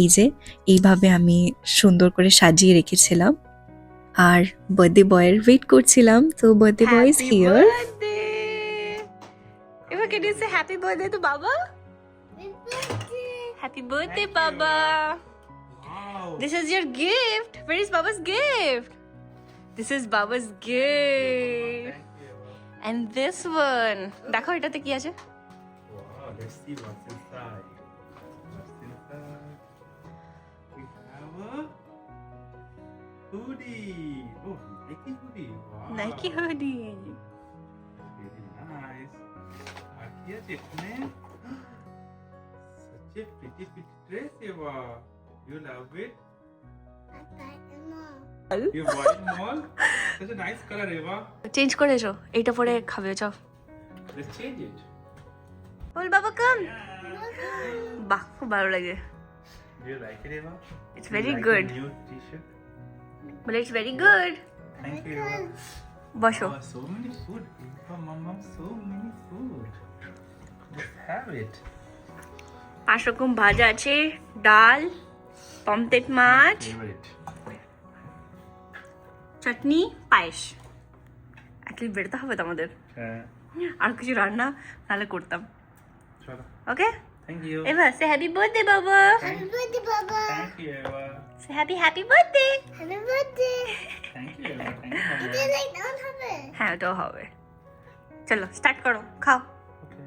এই যে এইভাবে আমি সুন্দর করে সাজিয়ে রেখেছিলাম আর বার্থডে বয়ের ওয়েট করছিলাম। তো birthday boy is here. Eva, can you say happy birthday to Baba? Happy birthday, Baba. Wow. This is your gift. Where is Baba's gift? This is Baba's gift. Thank you. And this one. দেখো এটাতে কি আছে? Wow, let's see what's inside. What's inside? We have a hoodie. Oh, Nike hoodie. Wow. Nike hoodie. Very nice. আর কি আছে এখানে? Such a pretty dress, Eva. You love it? You bought it in mall? Such a nice color, Eva. Change করে এসো, এইটা পরে খাবে চল। Let's change it. বল বাবা কাম। বাহ, খুব ভালো লাগে। Do you like it, Eva? It's Do you very like good. the new t-shirt? বলে it's very good. Thank you, Eva. বসো। Oh, so many food. Eva, Mama, so many food. Let's have it. 5 রকম ভাজা আছে, ডাল, পমতেট মাছ, Favorite. চাটনি, পায়েস। At least বেরোতে হবে তো আমাদের। হ্যাঁ, আর কিছু রান্না তাহলে করতাম। চলো। ওকে? Thank you. এবার সে হ্যাপি বার্থডে বাবা। Happy birthday, Baba. Thank you, Eva. Say happy birthday. Thank you, Eva. Thank you, Mama. হ্যাঁ, ওটাও হবে। চলো স্টার্ট করো, খাও। Okay.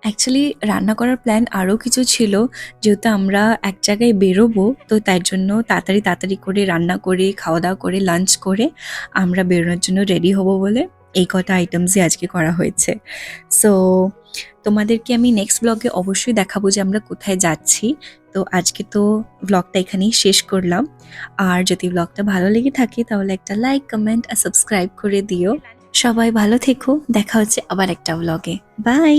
অ্যাকচুয়ালি রান্না করার প্ল্যান আরও কিছু ছিল, যেহেতু আমরা এক জায়গায় বেরোবো, তো তাই জন্য তাড়াতাড়ি করে রান্না করে খাওয়া দাওয়া করে লাঞ্চ করে আমরা বেরোনোর জন্য রেডি হব বলে এই কটা আইটেমসই আজকে করা হয়েছে। সো তোমাদেরকে আমি নেক্সট ব্লগে অবশ্যই দেখাবো যে আমরা কোথায় যাচ্ছি। তো আজকে তো ব্লগটা এখানেই শেষ করলাম। আর যদি ব্লগটা ভালো লেগে থাকে তাহলে একটা লাইক, কমেন্ট আর সাবস্ক্রাইব করে দিও। সবাই ভালো থেকো, দেখা হচ্ছে আবার একটা ব্লগে। বাই।